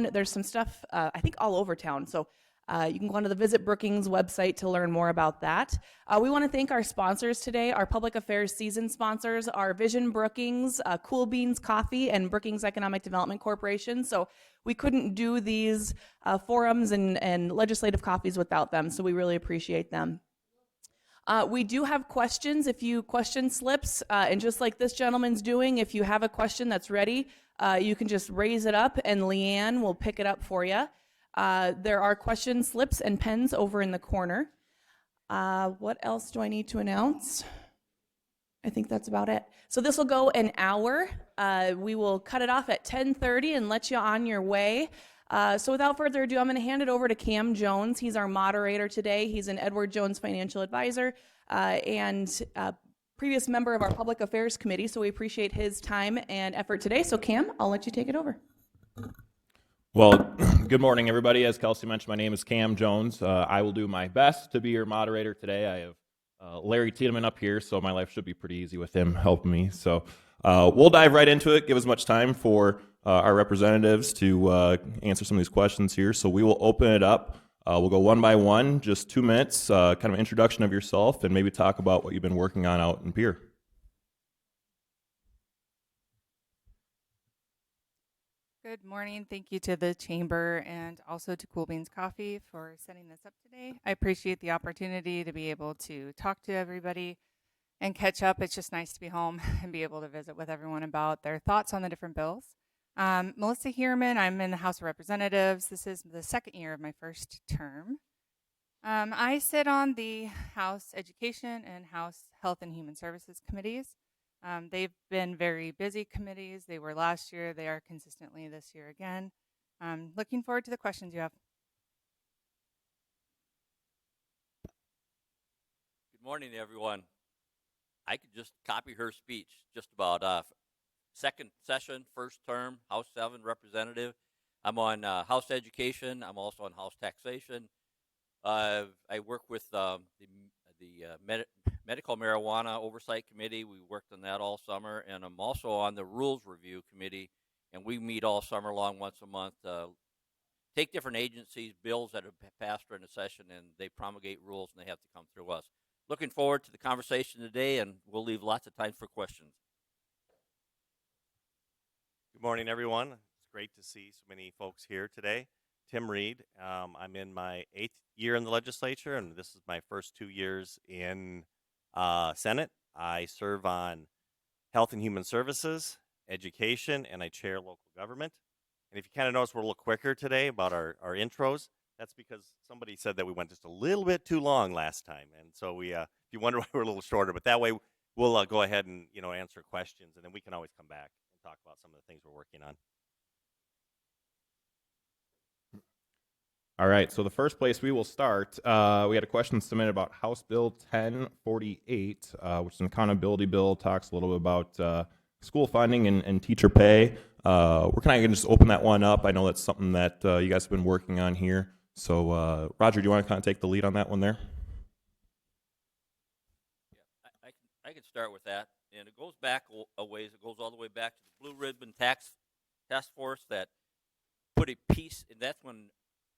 town. There's some stuff, I think, all over town. So you can go onto the Visit Brookings website to learn more about that. We want to thank our sponsors today. Our public affairs season sponsors are Vision Brookings, Kool Beans Coffee, and Brookings Economic Development Corporation. So we couldn't do these forums and legislative coffees without them, so we really appreciate them. We do have questions, question slips, and just like this gentleman's doing, if you have a question that's ready, you can just raise it up and Leanne will pick it up for you. There are question slips and pens over in the corner. What else do I need to announce? I think that's about it. So this will go an hour. We will cut it off at 10:30 and let you on your way. So without further ado, I'm going to hand it over to Cam Jones. He's our moderator today. He's an Edward Jones financial advisor and previous member of our Public Affairs Committee, so we appreciate his time and effort today. So Cam, I'll let you take it over. Well, good morning, everybody. As Kelsey mentioned, my name is Cam Jones. I will do my best to be your moderator today. I have Larry Tidemann up here, so my life should be pretty easy with him helping me. So we'll dive right into it, give as much time for our representatives to answer some of these questions here. So we will open it up. We'll go one by one, just 2 minutes, kind of an introduction of yourself, and maybe talk about what you've been working on out in Pierre. Good morning. Thank you to the Chamber and also to Kool Beans Coffee for setting this up today. I appreciate the opportunity to be able to talk to everybody and catch up. It's just nice to be home and be able to visit with everyone about their thoughts on the different bills. Melissa Heerman, I'm in the House of Representatives. This is the second year of my first term. I sit on the House Education and House Health and Human Services committees. They've been very busy committees. They were last year. They are consistently this year again. Looking forward to the questions you have. Good morning, everyone. I could just copy her speech just about. Second session, first term, House 7 representative. I'm on House Education. I'm also on House Taxation. I work with the Medical Marijuana Oversight Committee. We worked on that all summer, and I'm also on the Rules Review Committee, and we meet all summer long once a month, take different agencies, bills that have passed during the session, and they promulgate rules, and they have to come through us. Looking forward to the conversation today, and we'll leave lots of time for questions. Good morning, everyone. It's great to see so many folks here today. Tim Reed. I'm in my 8th year in the legislature, and this is my first 2 years in Senate. I serve on Health and Human Services, Education, and I chair local government. And if you kind of notice, we're a little quicker today about our intros. That's because somebody said that we went just a little bit too long last time. And so we, if you wonder why we're a little shorter, but that way we'll go ahead and, answer questions, and then we can always come back and talk about some of the things we're working on. All right, so the first place we will start, we had a question submitted about House Bill 1048, which is an accountability bill, talks a little bit about school funding and teacher pay. We're kind of going to just open that one up. I know that's something that you guys have been working on here. So, Roger, do you want to kind of take the lead on that one there? Yeah, I can start with that. And it goes back a ways. It goes all the way back to the Blue Ribbon Task Force that put a piece, and that's when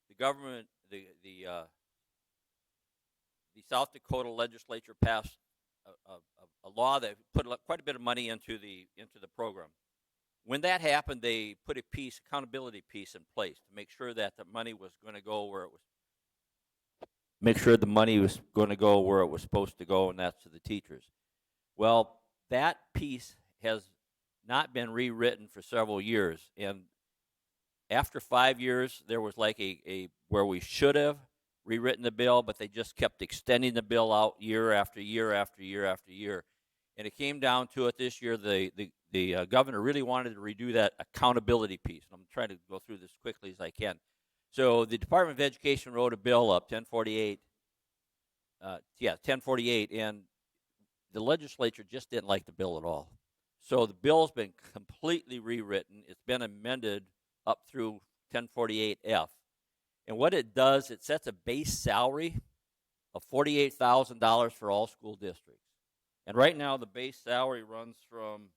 the government, the South Dakota legislature passed a law that put quite a bit of money into the program. When that happened, they put accountability piece in place to make sure that the money was going to go where it was. Make sure the money was going to go where it was supposed to go, and that's to the teachers. Well, that piece has not been rewritten for several years, and after 5 years, there was like a where we should have rewritten the bill, but they just kept extending the bill out year after year after year after year. And it came down to it this year, the governor really wanted to redo that accountability piece. I'm trying to go through this as quickly as I can. So the Department of Education wrote a bill up, 1048, and the legislature just didn't like the bill at all. So the bill's been completely rewritten. It's been amended up through 1048F. And what it does, it sets a base salary of $48,000 for all school districts. And right now, the base salary runs from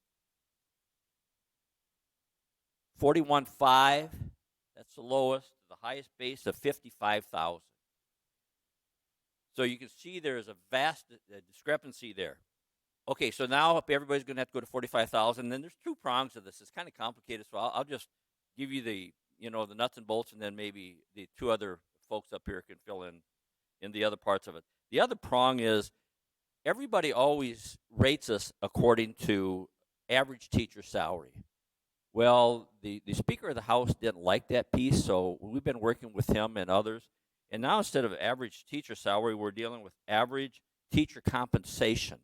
$41,500. That's the lowest to the highest base of 55,000. So you can see there's a vast discrepancy there. Okay, so now everybody's going to have to go to 45,000. Then there's two prongs of this. It's kind of complicated, so I'll just give you the the nuts and bolts, and then maybe the two other folks up here can fill in the other parts of it. The other prong is everybody always rates us according to average teacher salary. Well, the Speaker of the House didn't like that piece, so we've been working with him and others. And now instead of average teacher salary, we're dealing with average teacher compensation.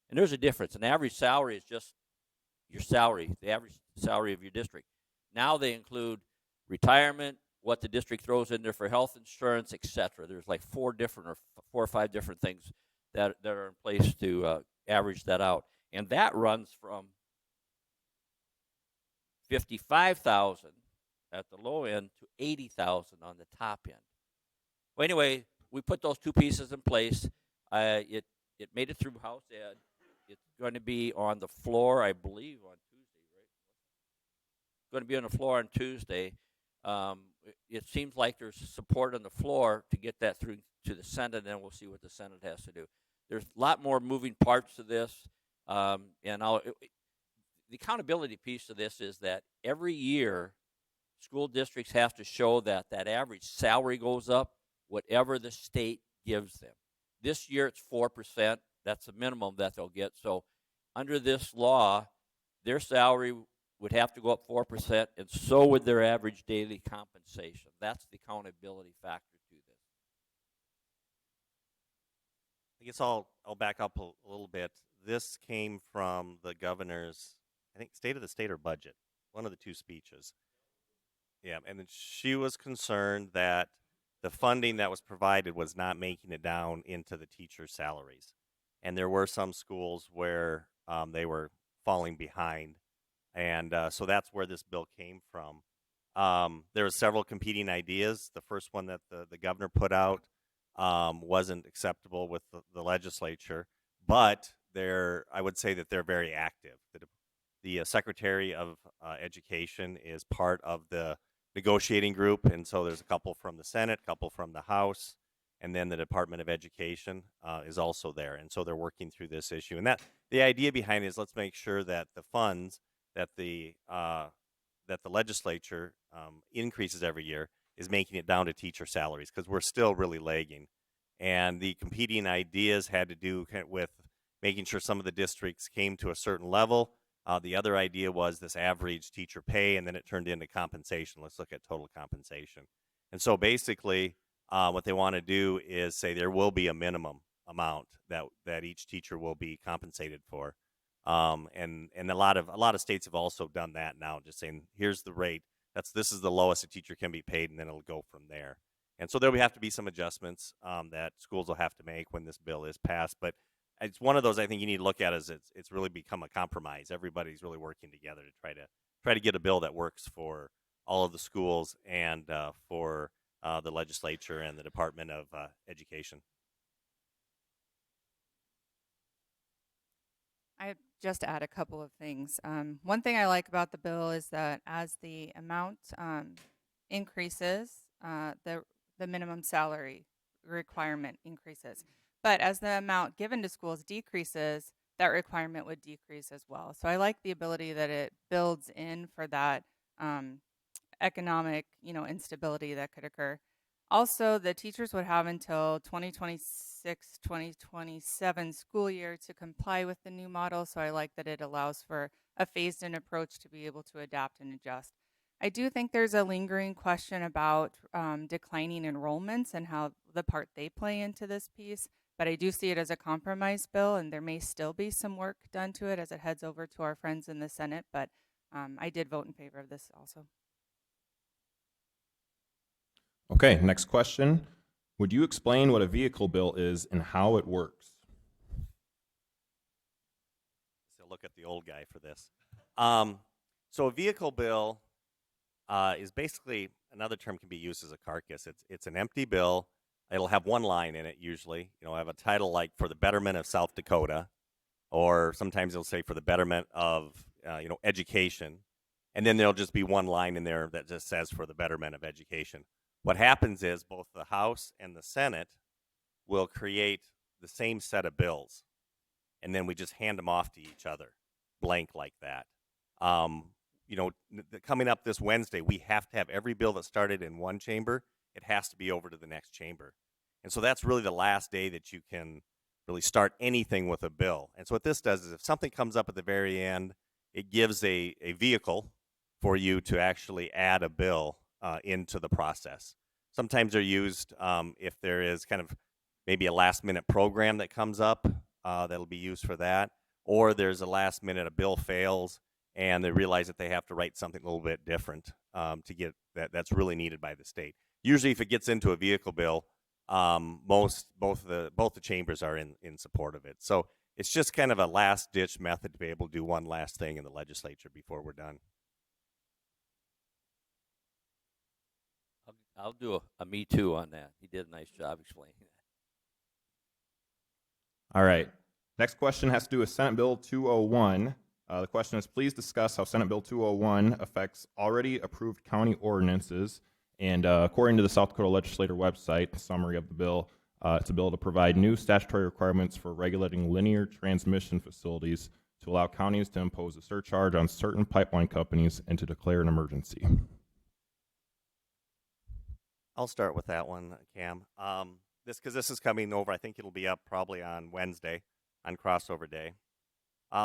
And there's a difference. An average salary is just your salary, the average salary of your district. Now they include retirement, what the district throws in there for health insurance, etc. There's like four or five different things that are in place to average that out. And that runs from 55,000 at the low end to 80,000 on the top end. Well, anyway, we put those two pieces in place. It made it through House Ed. It's going to be on the floor, I believe, on Tuesday, right? It's going to be on the floor on Tuesday. It seems like there's support on the floor to get that through to the Senate, and then we'll see what the Senate has to do. There's a lot more moving parts to this, and the accountability piece of this is that every year school districts have to show that that average salary goes up, whatever the state gives them. This year it's 4%. That's the minimum that they'll get. So under this law, their salary would have to go up 4%, and so would their average daily compensation. That's the accountability factor to this. I guess I'll back up a little bit. This came from the governor's, I think, State of the State or budget, one of the two speeches. Yeah, and then she was concerned that the funding that was provided was not making it down into the teacher salaries. And there were some schools where they were falling behind. And so that's where this bill came from. There were several competing ideas. The first one that the governor put out wasn't acceptable with the legislature. But I would say that they're very active. The Secretary of Education is part of the negotiating group, and so there's a couple from the Senate, a couple from the House, and then the Department of Education is also there, and so they're working through this issue. And the idea behind it is let's make sure that the funds that the legislature increases every year is making it down to teacher salaries, because we're still really lagging. And the competing ideas had to do with making sure some of the districts came to a certain level. The other idea was this average teacher pay, and then it turned into compensation. Let's look at total compensation. And so basically what they want to do is say there will be a minimum amount that each teacher will be compensated for. And a lot of states have also done that now, just saying here's the rate. This is the lowest a teacher can be paid, and then it'll go from there. And so there will have to be some adjustments that schools will have to make when this bill is passed. But it's one of those I think you need to look at as it's really become a compromise. Everybody's really working together to try to get a bill that works for all of the schools and for the legislature and the Department of Education. I just add a couple of things. One thing I like about the bill is that as the amount increases, the minimum salary requirement increases. But as the amount given to schools decreases, that requirement would decrease as well. So I like the ability that it builds in for that economic, instability that could occur. Also, the teachers would have until 2026, 2027 school year to comply with the new model. So I like that it allows for a phased-in approach to be able to adapt and adjust. I do think there's a lingering question about declining enrollments and how the part they play into this piece. But I do see it as a compromise bill, and there may still be some work done to it as it heads over to our friends in the Senate. But I did vote in favor of this also. Okay, next question. Would you explain what a vehicle bill is and how it works? So look at the old guy for this. So a vehicle bill is basically, another term can be used as a carcass. It's an empty bill. It'll have one line in it usually. Have a title like for the betterment of South Dakota, or sometimes it'll say for the betterment of education. And then there'll just be one line in there that just says for the betterment of education. What happens is both the House and the Senate will create the same set of bills, and then we just hand them off to each other, blank like that. Coming up this Wednesday, we have to have every bill that started in one chamber, it has to be over to the next chamber. And so that's really the last day that you can really start anything with a bill. And so what this does is if something comes up at the very end, it gives a vehicle for you to actually add a bill into the process. Sometimes they're used if there is kind of maybe a last-minute program that comes up that'll be used for that, or there's a last-minute, a bill fails, and they realize that they have to write something a little bit different to get that's really needed by the state. Usually, if it gets into a vehicle bill, both the chambers are in support of it. So it's just kind of a last-ditch method to be able to do one last thing in the legislature before we're done. I'll do a me too on that. He did a nice job explaining that. All right. Next question has to do with Senate Bill 201. The question is, please discuss how Senate Bill 201 affects already approved county ordinances. And according to the South Dakota Legislator website, summary of the bill, it's a bill to provide new statutory requirements for regulating linear transmission facilities to allow counties to impose a surcharge on certain pipeline companies and to declare an emergency. I'll start with that one, Cam. This is coming over. I think it'll be up probably on Wednesday, on crossover day.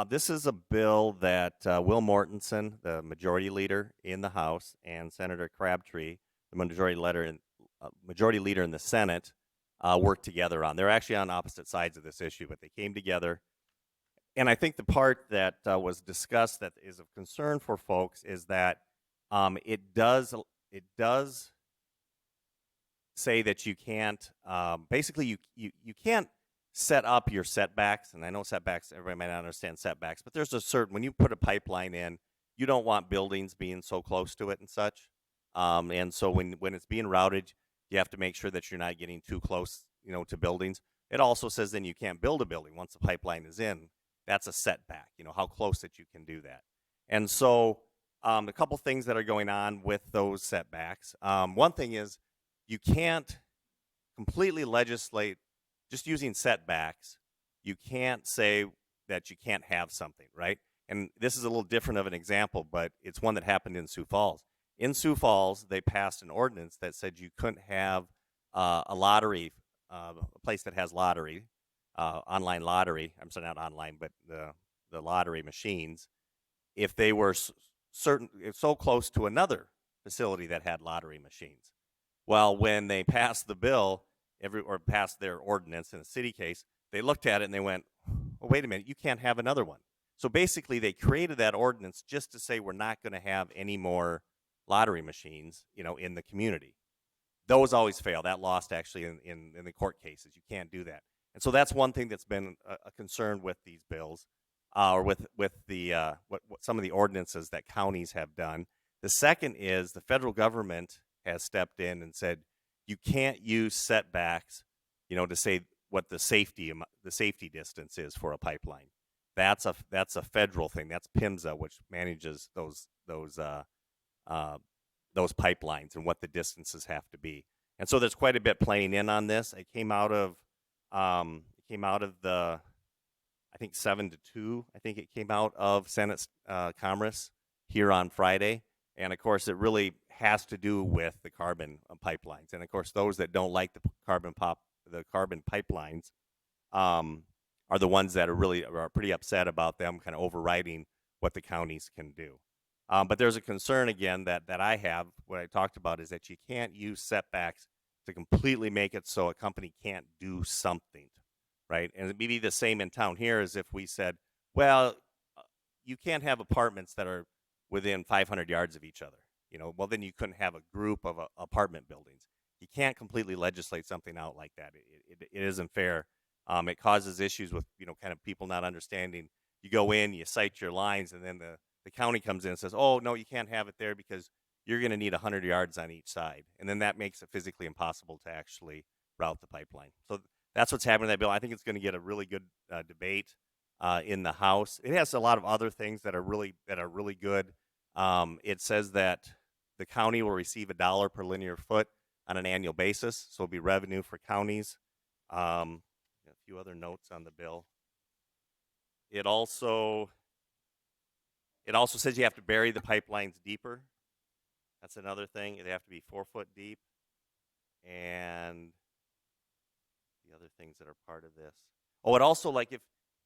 This is a bill that Will Mortensen, the majority leader in the House, and Senator Crabtree, the majority leader in the Senate, worked together on. They're actually on opposite sides of this issue, but they came together. And I think the part that was discussed that is of concern for folks is that it does say that you can't basically you can't set up your setbacks. And I know setbacks, everybody might not understand setbacks, but there's a certain, when you put a pipeline in, you don't want buildings being so close to it and such. And so when it's being routed, you have to make sure that you're not getting too close, to buildings. It also says then you can't build a building once the pipeline is in. That's a setback, how close that you can do that. And so a couple things that are going on with those setbacks. One thing is you can't completely legislate just using setbacks. You can't say that you can't have something, right? And this is a little different of an example, but it's one that happened in Sioux Falls. In Sioux Falls, they passed an ordinance that said you couldn't have a lottery, a place that has lottery, online lottery. I'm sorry, not online, but the lottery machines, if they were so close to another facility that had lottery machines. Well, when they passed the bill, or passed their ordinance in a city case, they looked at it and they went, well, wait a minute, you can't have another one. So basically, they created that ordinance just to say we're not going to have any more lottery machines, in the community. Those always fail. That lost actually in the court cases. You can't do that. And so that's one thing that's been a concern with these bills, or with the what some of the ordinances that counties have done. The second is the federal government has stepped in and said you can't use setbacks, to say what the safety distance is for a pipeline. That's a federal thing. That's PIMSA, which manages those pipelines and what the distances have to be. And so there's quite a bit playing in on this. It came out of the, I think 7-2. I think it came out of Senate Commerce here on Friday. And of course, it really has to do with the carbon pipelines. And of course, those that don't like the carbon pipelines are the ones that are pretty upset about them kind of overriding what the counties can do. But there's a concern again that I have. What I talked about is that you can't use setbacks to completely make it so a company can't do something, right? And it'd be the same in town here as if we said, well, you can't have apartments that are within 500 yards of each other. Well, then you couldn't have a group of apartment buildings. You can't completely legislate something out like that. It isn't fair. It causes issues with, kind of people not understanding. You go in, you cite your lines, and then the county comes in and says, oh, no, you can't have it there because you're going to need 100 yards on each side. And then that makes it physically impossible to actually route the pipeline. So that's what's happening to that bill. I think it's going to get a really good debate in the House. It has a lot of other things that are really good. It says that the county will receive $1 per linear foot on an annual basis, so it'll be revenue for counties. A few other notes on the bill. It also says you have to bury the pipelines deeper. That's another thing. They have to be 4 foot deep. And the other things that are part of this. Oh, it also, like,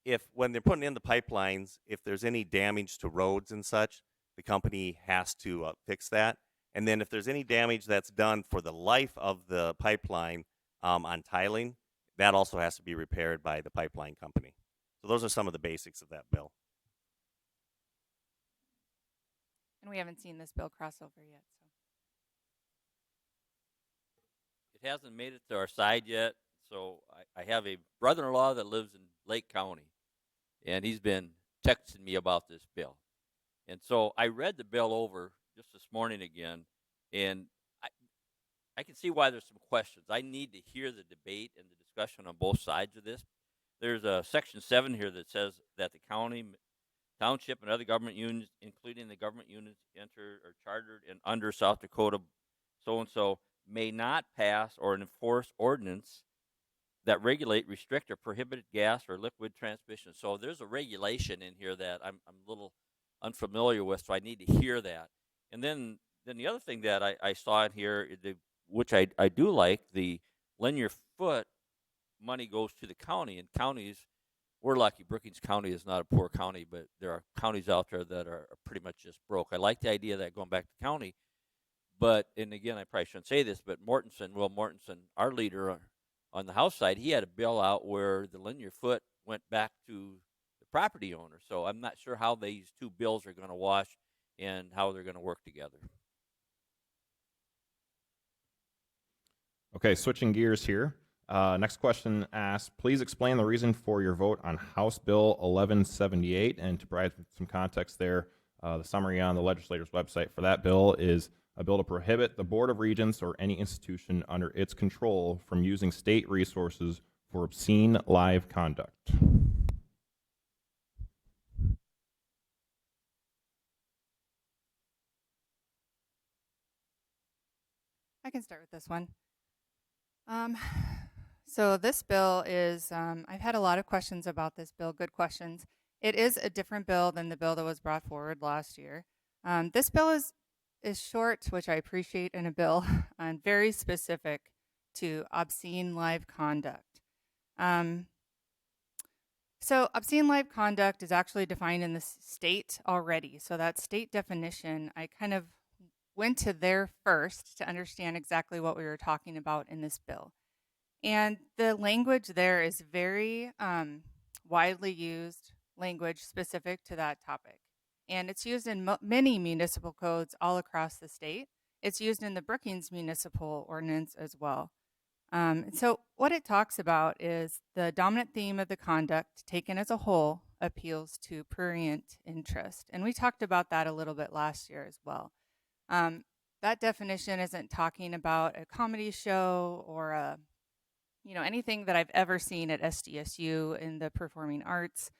if when they're putting in the pipelines, if there's any damage to roads and such, the company has to fix that. And then if there's any damage that's done for the life of the pipeline on tiling, that also has to be repaired by the pipeline company. So those are some of the basics of that bill. And we haven't seen this bill cross over yet. So It hasn't made it to our side yet. So I have a brother-in-law that lives in Lake County, and he's been texting me about this bill. And so I read the bill over just this morning again, and I can see why there's some questions. I need to hear the debate and the discussion on both sides of this. There's a section 7 here that says that the county, township, and other government units, including the government units entered or chartered and under South Dakota so-and-so, may not pass or enforce ordinance that regulate, restrict, or prohibit gas or liquid transmission. So there's a regulation in here that I'm a little unfamiliar with, so I need to hear that. And then the other thing that I saw in here, which I do like, the linear foot money goes to the county, and counties, we're lucky. Brookings County is not a poor county, but there are counties out there that are pretty much just broke. I like the idea of that going back to county, but, and again, I probably shouldn't say this, but Will Mortensen, our leader on the House side, he had a bill out where the linear foot went back to the property owner. So I'm not sure how these two bills are going to wash and how they're going to work together. Okay, switching gears here. Next question asks, please explain the reason for your vote on House Bill 1178. And to provide some context there, the summary on the legislators' website for that bill is a bill to prohibit the Board of Regents or any institution under its control from using state resources for obscene live conduct. I can start with this one. So this bill is, I've had a lot of questions about this bill, good questions. It is a different bill than the bill that was brought forward last year. This bill is short, which I appreciate in a bill, and very specific to obscene live conduct. So obscene live conduct is actually defined in the state already. So that state definition, I kind of went to there first to understand exactly what we were talking about in this bill. And the language there is very widely used language specific to that topic. And it's used in many municipal codes all across the state. It's used in the Brookings Municipal Ordinance as well. So what it talks about is the dominant theme of the conduct taken as a whole appeals to prurient interest. And we talked about that a little bit last year as well. That definition isn't talking about a comedy show or anything that I've ever seen at SDSU in the performing arts.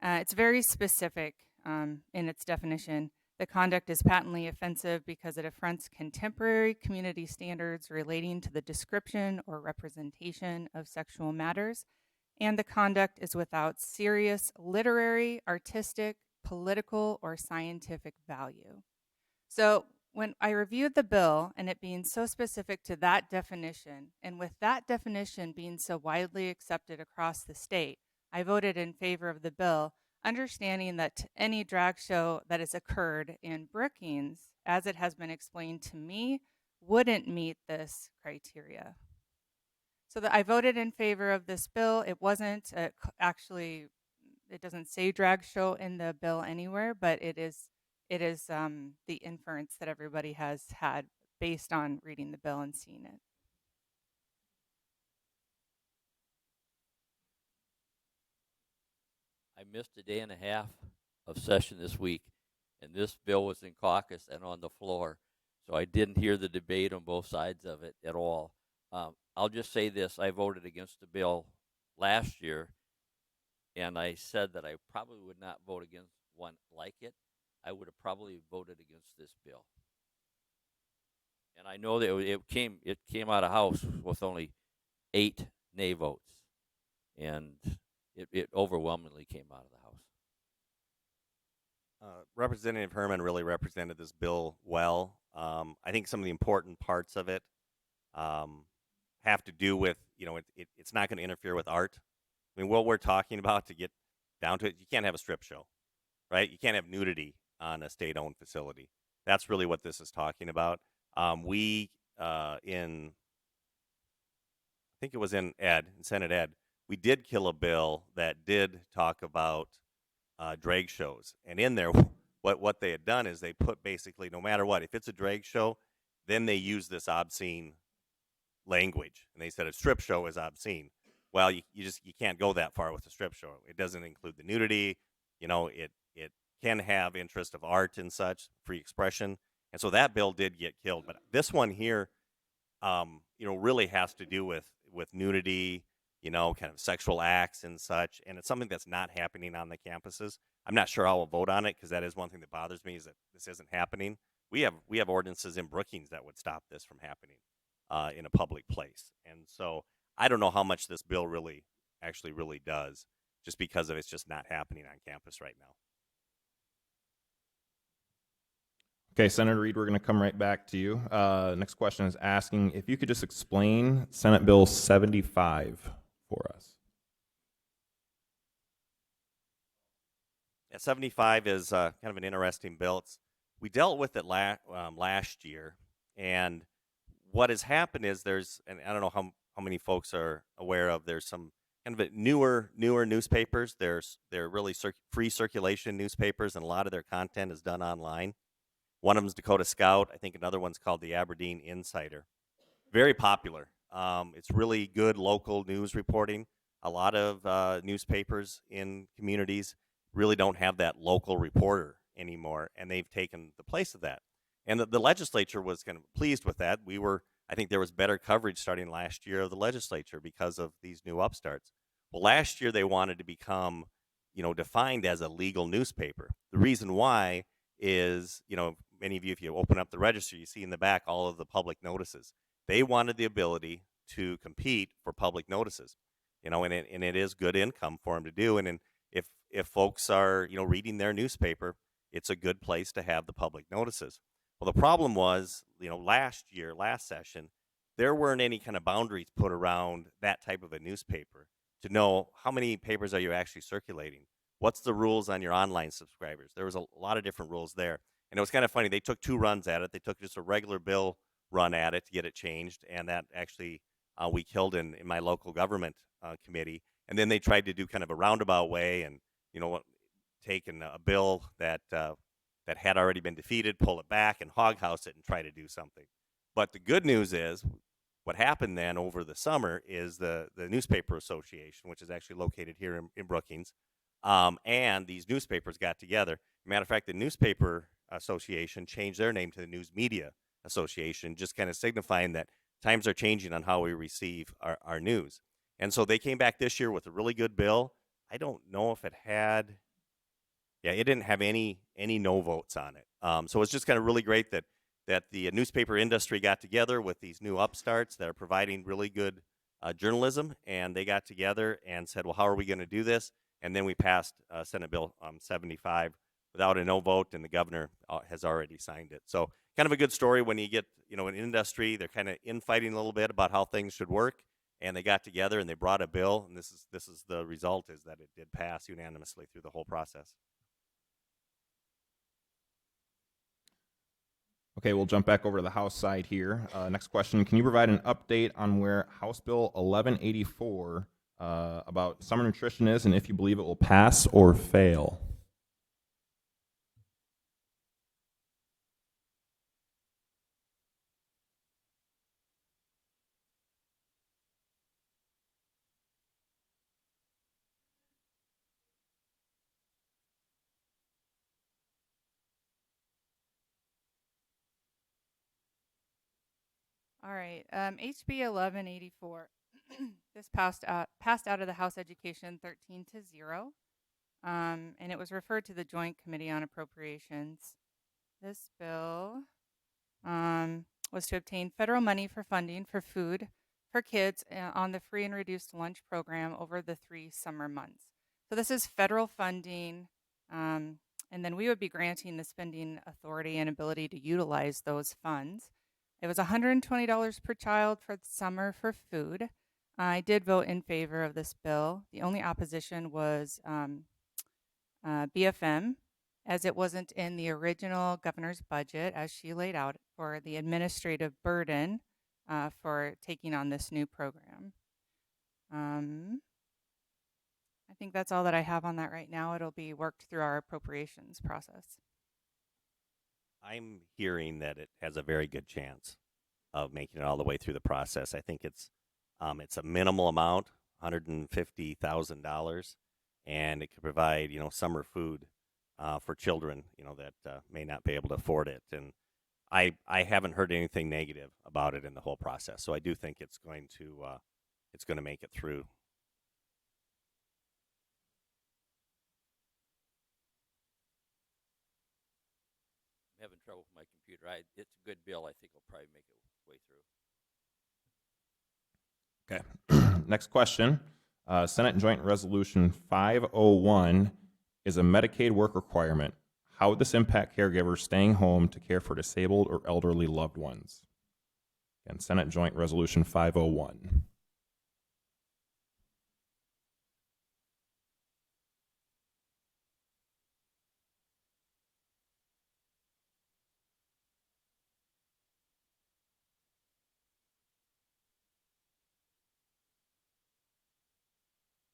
It's very specific in its definition. The conduct is patently offensive because it affronts contemporary community standards relating to the description or representation of sexual matters, and the conduct is without serious literary, artistic, political, or scientific value. So when I reviewed the bill and it being so specific to that definition, and with that definition being so widely accepted across the state, I voted in favor of the bill, understanding that any drag show that has occurred in Brookings, as it has been explained to me, wouldn't meet this criteria. So that I voted in favor of this bill. It wasn't actually, it doesn't say drag show in the bill anywhere, but it is the inference that everybody has had based on reading the bill and seeing it. I missed a day and a half of session this week, and this bill was in caucus and on the floor, so I didn't hear the debate on both sides of it at all. I'll just say this. I voted against the bill last year, and I said that I probably would not vote against one like it. I would have probably voted against this bill. And I know that it came out of House with only 8 nay votes, and it overwhelmingly came out of the House. Representative Herman really represented this bill well. I think some of the important parts of it have to do with, it's not going to interfere with art. I mean, what we're talking about, to get down to it, you can't have a strip show, right? You can't have nudity on a state-owned facility. That's really what this is talking about. I think it was in Senate Ed, we did kill a bill that did talk about drag shows. And in there, what they had done is they put basically, no matter what, if it's a drag show, then they use this obscene language. And they said a strip show is obscene. Well, you can't go that far with a strip show. It doesn't include the nudity. It can have interest of art and such, free expression. And so that bill did get killed. But this one here, really has to do with nudity, kind of sexual acts and such. And it's something that's not happening on the campuses. I'm not sure how I'll vote on it, because that is one thing that bothers me, is that this isn't happening. We have ordinances in Brookings that would stop this from happening in a public place. And so I don't know how much this bill really does, just because of it's just not happening on campus right now. Okay, Senator Reed, we're going to come right back to you. Next question is asking if you could just explain Senate Bill 75 for us. Yeah, 75 is kind of an interesting bill. We dealt with it last year, and what has happened is and I don't know how many folks are aware of, there's some kind of newer newspapers. They're really free circulation newspapers, and a lot of their content is done online. One of them is Dakota Scout. I think another one's called the Aberdeen Insider. Very popular. It's really good local news reporting. A lot of newspapers in communities really don't have that local reporter anymore, and they've taken the place of that. And the legislature was kind of pleased with that. I think there was better coverage starting last year of the legislature because of these new upstarts. Well, last year they wanted to become, defined as a legal newspaper. The reason why is, many of you, if you open up the register, you see in the back all of the public notices. They wanted the ability to compete for public notices, and it is good income for them to do. And if folks are, reading their newspaper, it's a good place to have the public notices. Well, the problem was, last session, there weren't any kind of boundaries put around that type of a newspaper to know how many papers are you actually circulating. What's the rules on your online subscribers? There was a lot of different rules there. And it was kind of funny. They took 2 runs at it. They took just a regular bill run at it to get it changed. And that actually we killed in my local government committee. And then they tried to do kind of a roundabout way and, taking a bill that had already been defeated, pull it back and hoghouse it and try to do something. But the good news is what happened then over the summer is the Newspaper Association, which is actually located here in Brookings, and these newspapers got together. Matter of fact, the Newspaper Association changed their name to the News Media Association, just kind of signifying that times are changing on how we receive our news. And so they came back this year with a really good bill. I don't know if it didn't have any no votes on it. So it's just kind of really great that the newspaper industry got together with these new upstarts that are providing really good journalism, and they got together and said, well, how are we going to do this? And then we passed Senate Bill 75 without a no vote, and the governor has already signed it. So kind of a good story when you get, an industry, they're kind of infighting a little bit about how things should work, and they got together and they brought a bill, and this is the result, is that it did pass unanimously through the whole process. Okay, we'll jump back over to the House side here. Next question, can you provide an update on where House Bill 1184 about summer nutrition is, and if you believe it will pass or fail? All right, HB 1184. This passed out of the House Education 13-0. and it was referred to the Joint Committee on Appropriations. This bill was to obtain federal money for funding for food for kids on the free and reduced lunch program over the 3 summer months. So this is federal funding, and then we would be granting the spending authority and ability to utilize those funds. It was $120 per child for the summer for food. I did vote in favor of this bill. The only opposition was BFM, as it wasn't in the original governor's budget as she laid out for the administrative burden for taking on this new program. I think that's all that I have on that right now. It'll be worked through our appropriations process. I'm hearing that it has a very good chance of making it all the way through the process. I think it's a minimal amount, $150,000, and it could provide summer food for children that may not be able to afford it. And I haven't heard anything negative about it in the whole process, so I do think it's going to make it through. I'm having trouble with my computer. It's a good bill. I think it'll probably make its way through. Okay. Next question. Senate Joint Resolution 501 is a Medicaid work requirement. How would this impact caregivers staying home to care for disabled or elderly loved ones? Again, Senate Joint Resolution 501.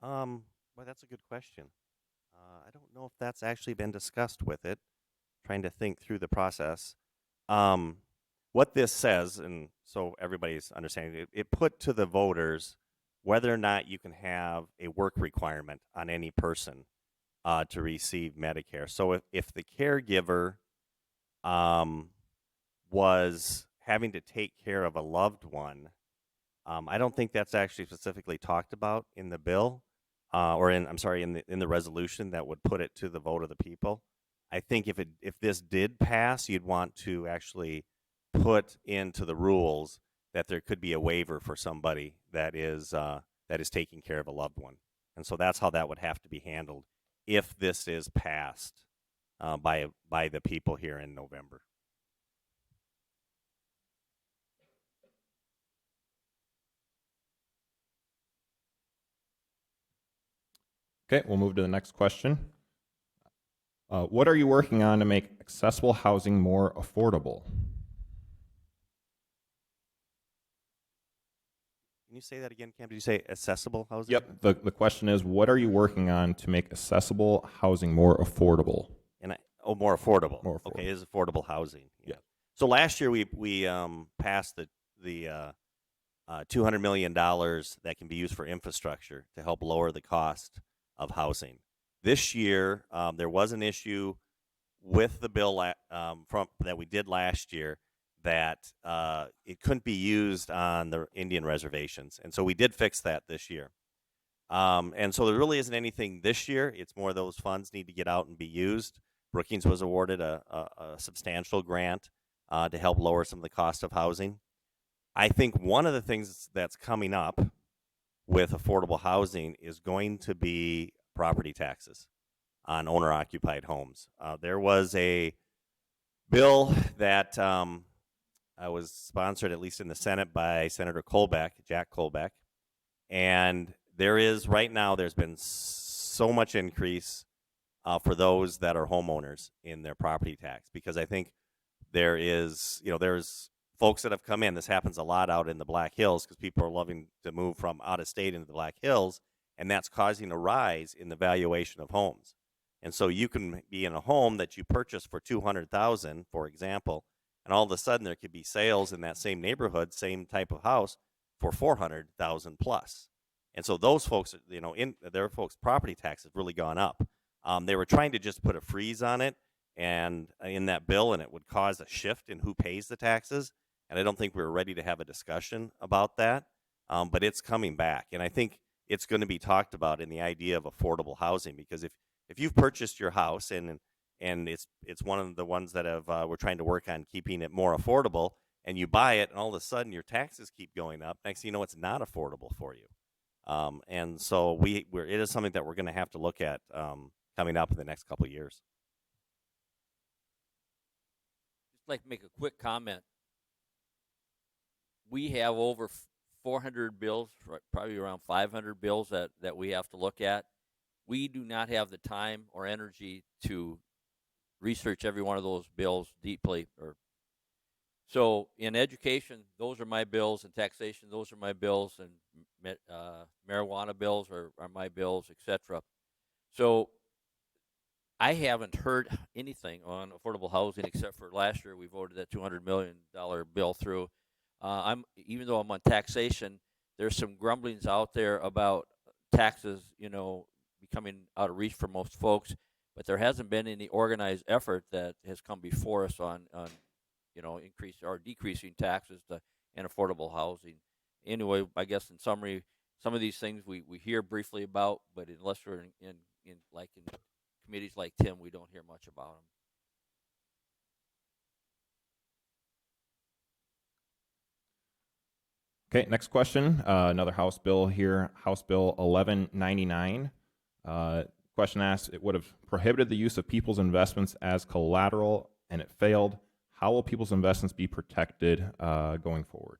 Well, that's a good question. I don't know if that's actually been discussed with it. Trying to think through the process. What this says, and so everybody's understanding it put to the voters whether or not you can have a work requirement on any person to receive Medicare. So if the caregiver was having to take care of a loved one, I don't think that's actually specifically talked about in the bill, or in the resolution that would put it to the vote of the people. I think if this did pass, you'd want to actually put into the rules that there could be a waiver for somebody that is taking care of a loved one, and so that's how that would have to be handled if this is passed by the people here in November. Okay, we'll move to the next question. What are you working on to make accessible housing more affordable? Can you say that again, Cam? Did you say accessible housing? Yep. The question is, what are you working on to make accessible housing more affordable? More affordable. More affordable. Okay, is affordable housing. Yeah. So last year we passed the $200 million that can be used for infrastructure to help lower the cost of housing. This year, there was an issue with the bill that we did last year that it couldn't be used on the Indian reservations, and so we did fix that this year. And so there really isn't anything this year. It's more those funds need to get out and be used. Brookings was awarded a substantial grant to help lower some of the cost of housing. I think one of the things that's coming up with affordable housing is going to be property taxes on owner-occupied homes. There was a bill that was sponsored, at least in the Senate, by Senator Jack Kolbeck, and there's been so much increase for those that are homeowners in their property tax, because I think there's folks that have come in. This happens a lot out in the Black Hills because people are loving to move from out of state into the Black Hills, and that's causing a rise in the valuation of homes. And so you can be in a home that you purchased for $200,000, for example, and all of a sudden there could be sales in that same neighborhood, same type of house, for $400,000 plus. And so those folks, their folks' property tax has really gone up. They were trying to just put a freeze on it and in that bill, and it would cause a shift in who pays the taxes. And I don't think we were ready to have a discussion about that, but it's coming back. And I think it's going to be talked about in the idea of affordable housing, because If you've purchased your house and it's one of the ones that have we're trying to work on keeping it more affordable, and you buy it, and all of a sudden your taxes keep going up. Next thing you know, it's not affordable for you. And so it is something that we're going to have to look at coming up in the next couple of years. Just like to make a quick comment. We have over 400 bills, probably around 500 bills that we have to look at. We do not have the time or energy to research every one of those bills deeply. So in education, those are my bills. In taxation, those are my bills. And marijuana bills are my bills, etc. So I haven't heard anything on affordable housing except for last year we voted that $200 million bill through. Even though I'm on taxation, there's some grumblings out there about taxes, becoming out of reach for most folks, but there hasn't been any organized effort that has come before us on increase or decreasing taxes and affordable housing. Anyway, I guess in summary, some of these things we hear briefly about, but unless we're in committees like Tim, we don't hear much about them. Okay, next question. Another House bill here, House Bill 1199. Question asks, it would have prohibited the use of people's investments as collateral, and it failed. How will people's investments be protected going forward?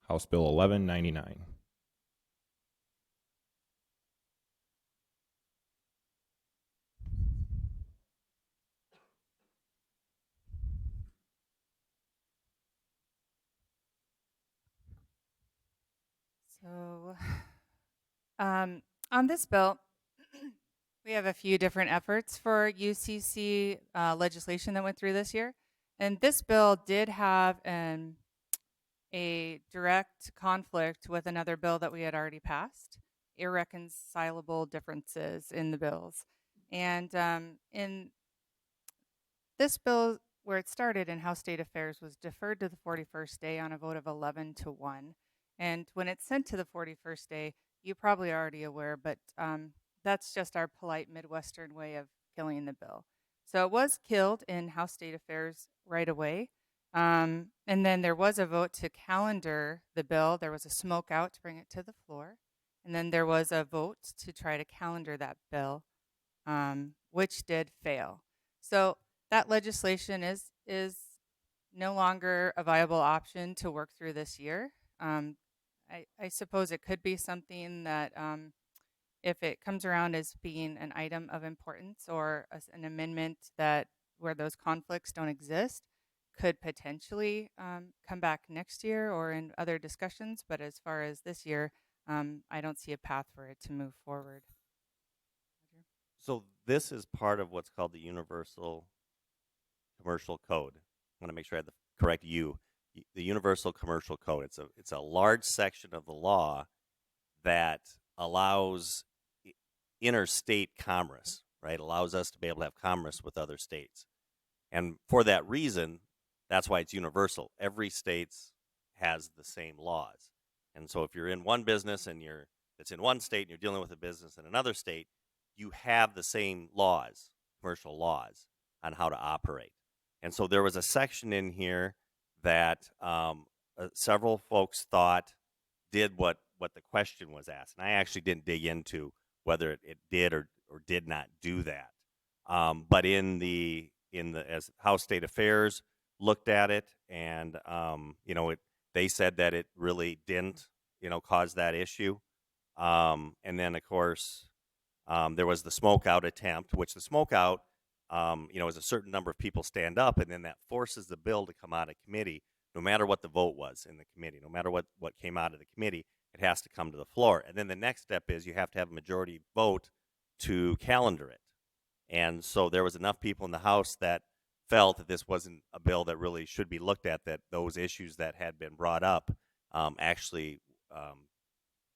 House Bill 1199. So, on this bill, we have a few different efforts for UCC legislation that went through this year. And this bill did have a direct conflict with another bill that we had already passed, irreconcilable differences in the bills. And in this bill, where it started in House State Affairs, was deferred to the 41st day on a vote of 11-1. And when it's sent to the 41st day, you're probably already aware, but that's just our polite Midwestern way of killing the bill. So it was killed in House State Affairs right away. And then there was a vote to calendar the bill. There was a smoke out to bring it to the floor. And then there was a vote to try to calendar that bill, which did fail. So that legislation is no longer a viable option to work through this year. I suppose it could be something that if it comes around as being an item of importance or an amendment that where those conflicts don't exist, could potentially come back next year or in other discussions. But as far as this year, I don't see a path for it to move forward. So this is part of what's called the Universal Commercial Code. I want to make sure I have the correct the Universal Commercial Code. It's a large section of the law that allows interstate commerce, right? Allows us to be able to have commerce with other states. And for that reason, that's why it's universal. Every state has the same laws. And so if you're in one business and it's in one state and you're dealing with a business in another state, you have the same laws, commercial laws, on how to operate. And so there was a section in here that several folks thought did what the question was asked. And I actually didn't dig into whether it did or did not do that. But as House State Affairs looked at it, and they said that it really didn't cause that issue. And then of course there was the smoke out attempt, which the smoke out is a certain number of people stand up, and then that forces the bill to come out of committee, no matter what the vote was in the committee, no matter what came out of the committee, it has to come to the floor. And then the next step is you have to have a majority vote to calendar it. And so there was enough people in the House that felt that this wasn't a bill that really should be looked at, that those issues that had been brought up actually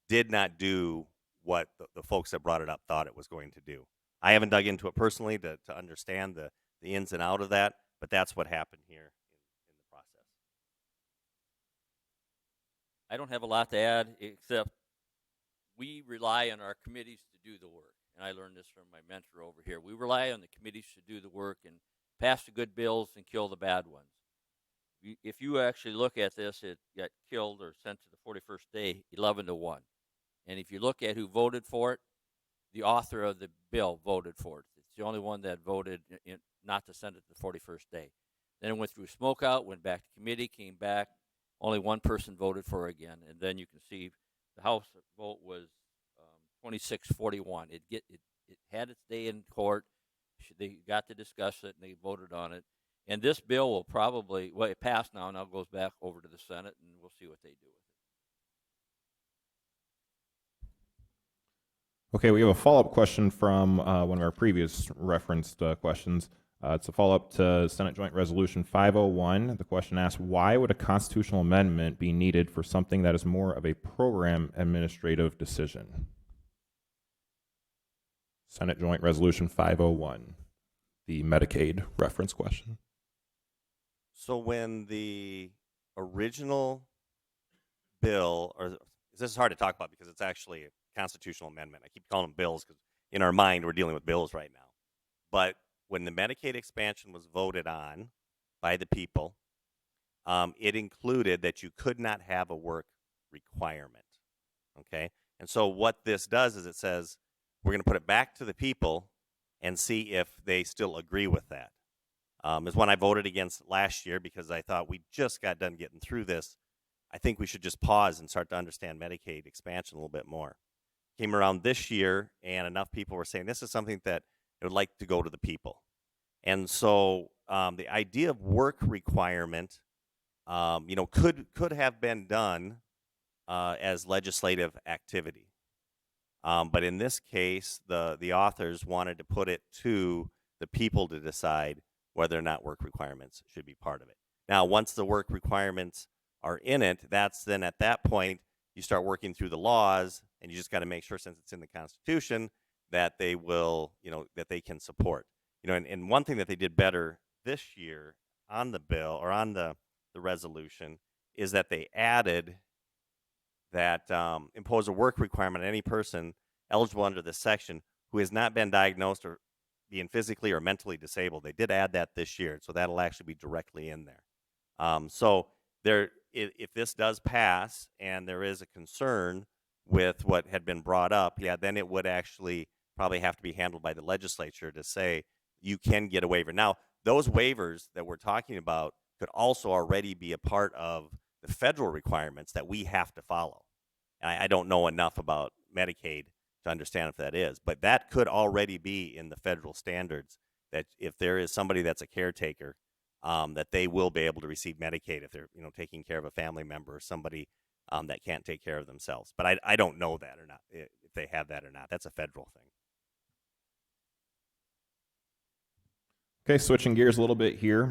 did not do what the folks that brought it up thought it was going to do. I haven't dug into it personally to understand the ins and out of that, but that's what happened here in the process. I don't have a lot to add, except we rely on our committees to do the work. And I learned this from my mentor over here. We rely on the committees to do the work and pass the good bills and kill the bad ones. If you actually look at this, it got killed or sent to the 41st day 11-1. And if you look at who voted for it, the author of the bill voted for it. It's the only one that voted not to send it to the 41st day. Then it went through smokeout, went back to committee, came back. Only one person voted for it again. And then you can see the House vote was 26-41. It had its day in court. They got to discuss it, and they voted on it. And this bill will probably, well, it passed now it goes back over to the Senate, and we'll see what they do with it. Okay, we have a follow-up question from one of our previous referenced questions. It's a follow-up to Senate Joint Resolution 501. The question asks, why would a constitutional amendment be needed for something that is more of a program administrative decision? Senate Joint Resolution 501, the Medicaid reference question. So when the original bill, or this is hard to talk about because it's actually a constitutional amendment. I keep calling them bills because in our mind we're dealing with bills right now. But when the Medicaid expansion was voted on by the people, it included that you could not have a work requirement. Okay? And so what this does is it says we're going to put it back to the people and see if they still agree with that. Is one I voted against last year because I thought we just got done getting through this. I think we should just pause and start to understand Medicaid expansion a little bit more. Came around this year, and enough people were saying this is something that I would like to go to the people. And so the idea of work requirement, could have been done as legislative activity. But in this case, the authors wanted to put it to the people to decide whether or not work requirements should be part of it. Now, once the work requirements are in it, that's then at that point you start working through the laws, and you just got to make sure, since it's in the Constitution, that they will, that they can support. And one thing that they did better this year on the bill or on the resolution is that they added that impose a work requirement on any person eligible under this section who has not been diagnosed or being physically or mentally disabled. They did add that this year, so that'll actually be directly in there. So if this does pass and there is a concern with what had been brought up, then it would actually probably have to be handled by the legislature to say you can get a waiver. Now, those waivers that we're talking about could also already be a part of the federal requirements that we have to follow. And I don't know enough about Medicaid to understand if that is, but that could already be in the federal standards, that if there is somebody that's a caretaker, that they will be able to receive Medicaid if they're taking care of a family member or somebody that can't take care of themselves. But I don't know that or not, if they have that or not. That's a federal thing. Okay, switching gears a little bit here.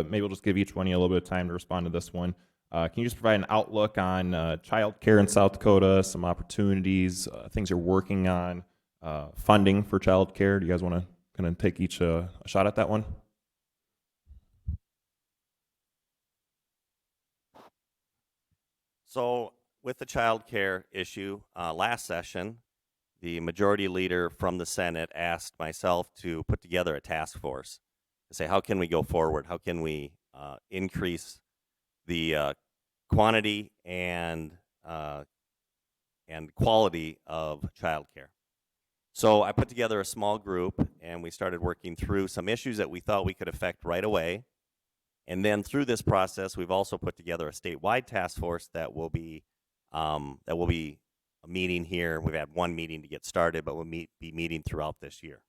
Maybe we'll just give each one of you a little bit of time to respond to this one. Can you just provide an outlook on child care in South Dakota, some opportunities, things you're working on, funding for child care? Do you guys want to kind of take each a shot at that one? So with the child care issue, last session, the majority leader from the Senate asked myself to put together a task force to say, how can we go forward? How can we increase the quantity and quality of child care? So I put together a small group, and we started working through some issues that we thought we could affect right away. And then through this process, we've also put together a statewide task force that will be a meeting here. We've had one meeting to get started, but we'll be meeting throughout this year.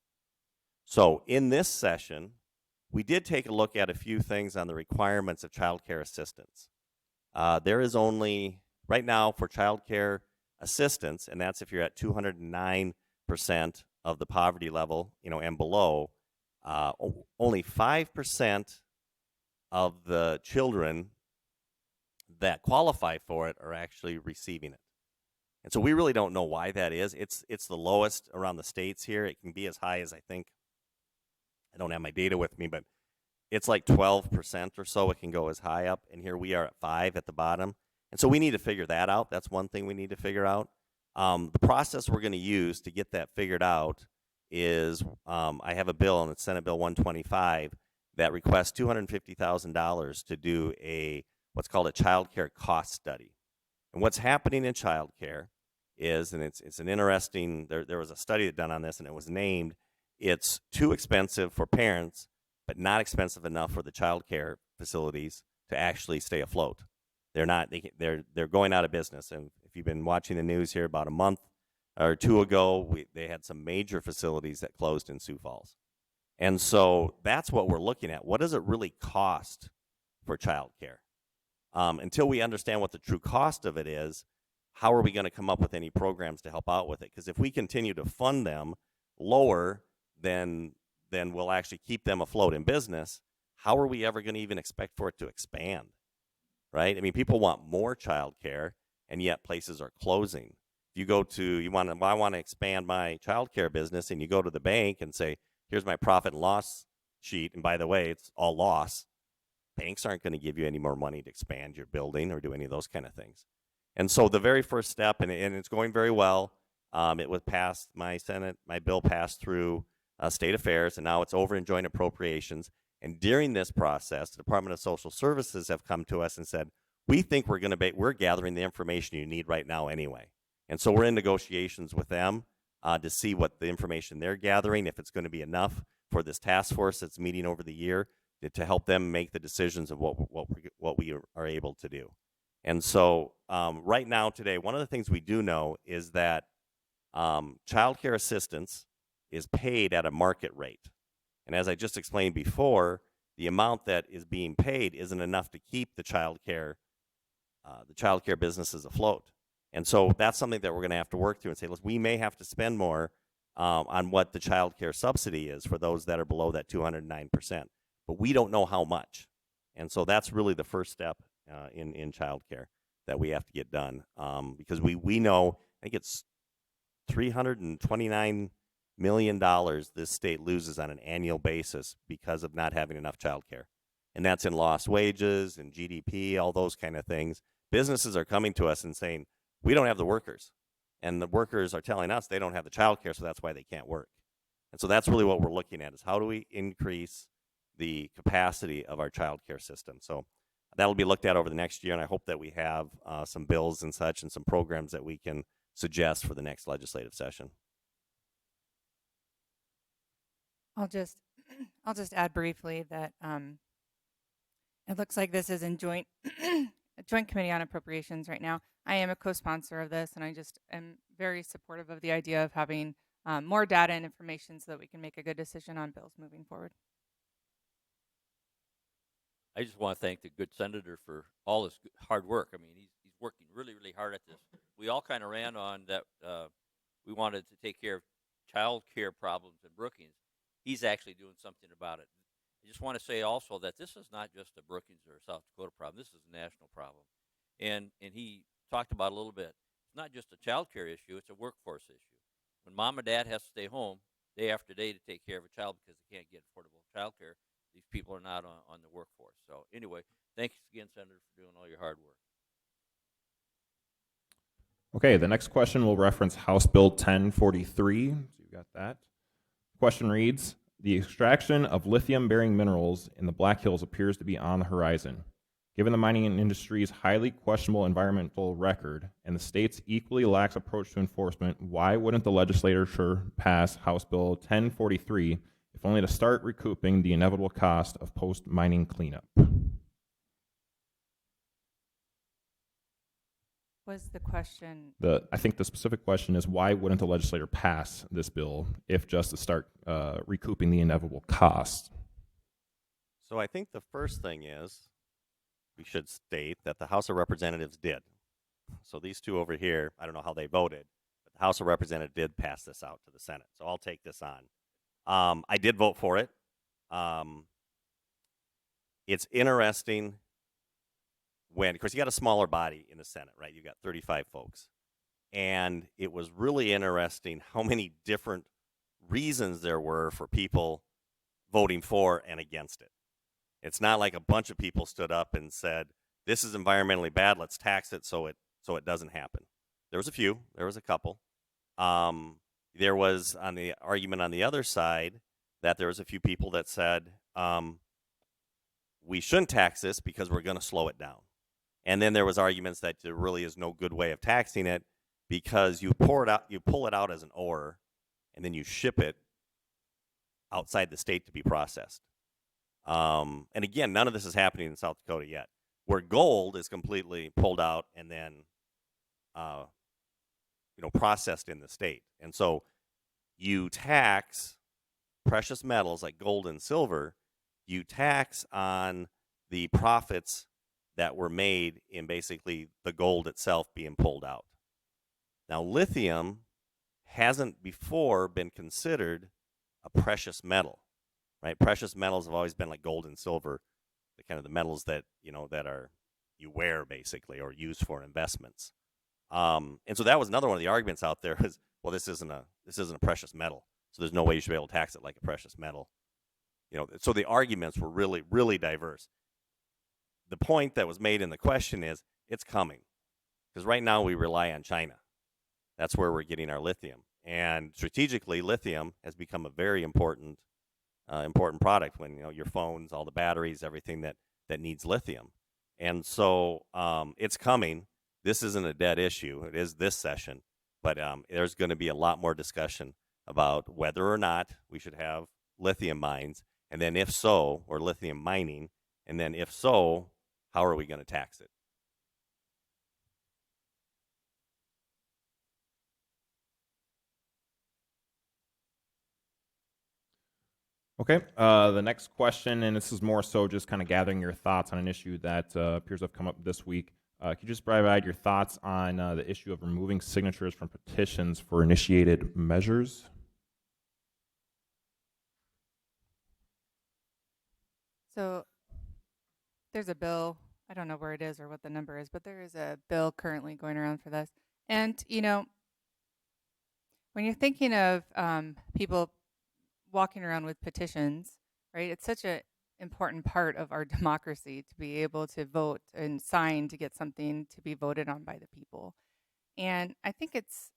So in this session, we did take a look at a few things on the requirements of child care assistance. There is only, right now, for child care assistance, and that's if you're at 209% of the poverty level, and below, only 5% of the children that qualify for it are actually receiving it. And so we really don't know why that is. It's the lowest around the states here. It can be as high as, I think, I don't have my data with me, but it's like 12% or so. It can go as high up, and here we are at 5 at the bottom. And so we need to figure that out. That's one thing we need to figure out. The process we're going to use to get that figured out is I have a bill, and it's Senate Bill 125, that requests $250,000 to do what's called a child care cost study. And what's happening in child care is, and it's an interesting, there was a study done on this, and it was named, it's too expensive for parents, but not expensive enough for the child care facilities to actually stay afloat. They're going out of business. And if you've been watching the news here, about a month or two ago, they had some major facilities that closed in Sioux Falls. And so that's what we're looking at. What does it really cost for child care? Until we understand what the true cost of it is, how are we going to come up with any programs to help out with it? Because if we continue to fund them lower than we'll actually keep them afloat in business, how are we ever going to even expect for it to expand? Right? I mean, people want more child care, and yet places are closing. If you I want to expand my child care business, and you go to the bank and say, here's my profit and loss sheet, and by the way, it's all loss. Banks aren't going to give you any more money to expand your building or do any of those kind of things. And so the very first step, and it's going very well, it was passed, my bill passed through State Affairs, and now it's over in Joint Appropriations. And during this process, the Department of Social Services have come to us and said, we think we're gathering the information you need right now anyway. And so we're in negotiations with them to see what the information they're gathering, if it's going to be enough for this task force that's meeting over the year to help them make the decisions of what we are able to do. And so right now today, one of the things we do know is that child care assistance is paid at a market rate. And as I just explained before, the amount that is being paid isn't enough to keep the child care businesses afloat. And so that's something that we're going to have to work through and say, look, we may have to spend more on what the child care subsidy is for those that are below that 209%. But we don't know how much. And so that's really the first step in child care that we have to get done. Because we know, I think it's $329 million this state loses on an annual basis because of not having enough child care. And that's in lost wages and GDP, all those kind of things. Businesses are coming to us and saying, we don't have the workers. And the workers are telling us they don't have the child care, so that's why they can't work. And so that's really what we're looking at, is how do we increase the capacity of our child care system. So that'll be looked at over the next year, and I hope that we have some bills and such and some programs that we can suggest for the next legislative session. I'll just add briefly that it looks like this is in joint committee on appropriations right now. I am a co-sponsor of this, and I just am very supportive of the idea of having more data and information so that we can make a good decision on bills moving forward. I just want to thank the good senator for all his hard work. I mean, he's working really, really hard at this. We all kind of ran on that. We wanted to take care of child care problems in Brookings. He's actually doing something about it. I just want to say also that this is not just a Brookings or a South Dakota problem. This is a national problem. And he talked about a little bit. It's not just a child care issue. It's a workforce issue. When mom and dad has to stay home day after day to take care of a child because they can't get affordable child care, these people are not on the workforce. So anyway, thanks again, Senator, for doing all your hard work. Okay, the next question will reference House Bill 1043. So you got that. Question reads, the extraction of lithium-bearing minerals in the Black Hills appears to be on the horizon. Given the mining industry's highly questionable environmental record and the state's equally lax approach to enforcement, why wouldn't the legislature pass House Bill 1043 if only to start recouping the inevitable cost of post-mining cleanup? Was the question? I think the specific question is, why wouldn't the legislature pass this bill if just to start recouping the inevitable cost? So I think the first thing is we should state that the House of Representatives did. So these two over here, I don't know how they voted, but the House of Representatives did pass this out to the Senate. So I'll take this on. I did vote for it. It's interesting when, of course, you got a smaller body in the Senate, right? You got 35 folks. And it was really interesting how many different reasons there were for people voting for and against it. It's not like a bunch of people stood up and said, this is environmentally bad, let's tax it so it doesn't happen. There was a few. There was a couple. There was on the argument on the other side that there was a few people that said we shouldn't tax this because we're going to slow it down. And then there was arguments that there really is no good way of taxing it because you pull it out as an ore, and then you ship it outside the state to be processed. And again, none of this is happening in South Dakota yet, where gold is completely pulled out and then, processed in the state. And so you tax precious metals like gold and silver. You tax on the profits that were made in basically the gold itself being pulled out. Now, lithium hasn't before been considered a precious metal, right? Precious metals have always been like gold and silver, the kind of the metals that, that are you wear basically or use for investments. And so that was another one of the arguments out there is, well, this isn't a precious metal, so there's no way you should be able to tax it like a precious metal. So the arguments were really, really diverse. The point that was made in the question is it's coming, because right now we rely on China. That's where we're getting our lithium, and strategically, lithium has become a very important product. When your phones, all the batteries, everything that needs lithium, and so it's coming. This isn't a dead issue. It is this session, but there's going to be a lot more discussion about whether or not we should have lithium mines, and then if so, or lithium mining, and then if so, how are we going to tax it? Okay, the next question, and this is more so just kind of gathering your thoughts on an issue that appears to have come up this week. Could you just provide your thoughts on the issue of removing signatures from petitions for initiated measures? So there's a bill. I don't know where it is or what the number is, but there is a bill currently going around for this. And, when you're thinking of people walking around with petitions, right, it's such an important part of our democracy to be able to vote and sign to get something to be voted on by the people. And I think it's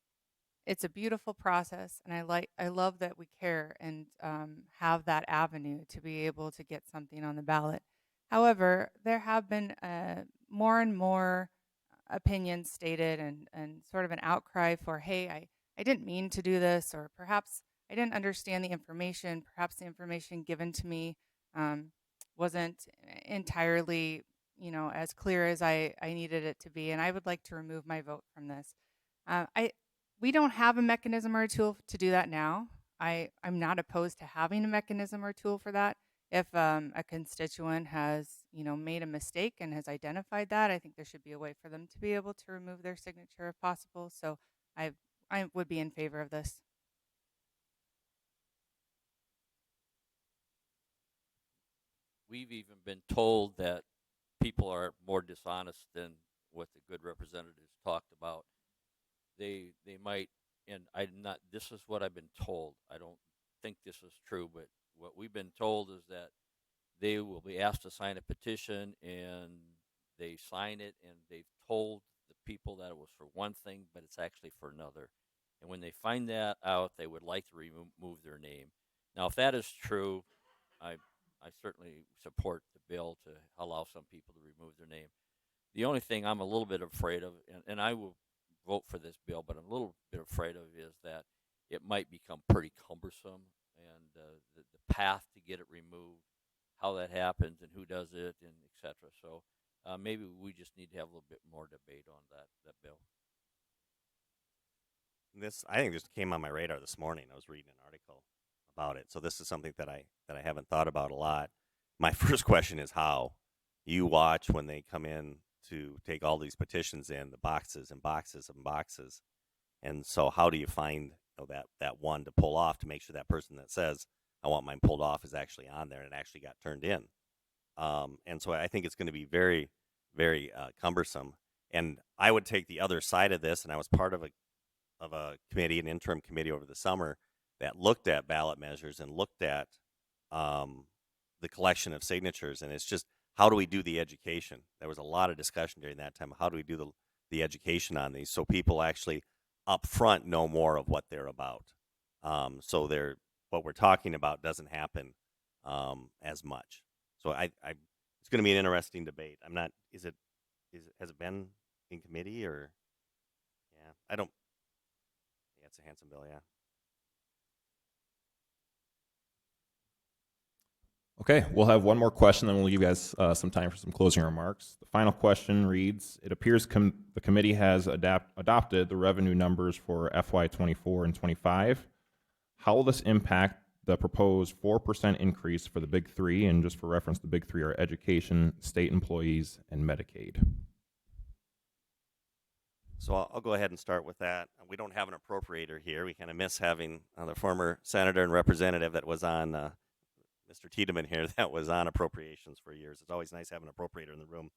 a beautiful process, and I love that we care and have that avenue to be able to get something on the ballot. However, there have been more and more opinions stated and sort of an outcry for, hey, I didn't mean to do this, or perhaps I didn't understand the information. Perhaps the information given to me wasn't entirely, as clear as I needed it to be, and I would like to remove my vote from this. We don't have a mechanism or a tool to do that now. I'm not opposed to having a mechanism or tool for that. If a constituent has, made a mistake and has identified that, I think there should be a way for them to be able to remove their signature if possible. So I would be in favor of this. We've even been told that people are more dishonest than what the good representatives talked about. They might, and I'm not. This is what I've been told. I don't think this is true, but what we've been told is that they will be asked to sign a petition, and they sign it, and they've told the people that it was for one thing, but it's actually for another. And when they find that out, they would like to remove their name. Now, if that is true, I certainly support the bill to allow some people to remove their name. The only thing I'm a little bit afraid of, and I will vote for this bill, but I'm a little bit afraid of is that it might become pretty cumbersome, and the path to get it removed, how that happens, and who does it, and etc. So maybe we just need to have a little bit more debate on that bill. I think this came on my radar this morning. I was reading an article about it, so this is something that I haven't thought about a lot. My first question is how. You watch when they come in to take all these petitions in, the boxes and boxes and boxes, and so how do you find that one to pull off to make sure that person that says I want mine pulled off is actually on there and actually got turned in? And so I think it's going to be very, very cumbersome. And I would take the other side of this, and I was part of a committee, an interim committee over the summer that looked at ballot measures and looked at the collection of signatures. And it's just, how do we do the education? There was a lot of discussion during that time. How do we do the education on these, so people actually up front know more of what they're about. So what we're talking about doesn't happen as much. So it's going to be an interesting debate. I'm not. Has it been in committee or? Yeah, I don't. Yeah, it's a handsome bill. Yeah. Okay, we'll have one more question, then we'll give you guys some time for some closing remarks. The final question reads, it appears the committee has adopted the revenue numbers for FY24 and 25. How will this impact the proposed 4% increase for the big three? And just for reference, the big three are education, state employees, and Medicaid. So I'll go ahead and start with that. We don't have an appropriator here. We kind of miss having the former senator and representative that was on Mr. Tidemann here that was on appropriations for years. It's always nice having an appropriator in the room.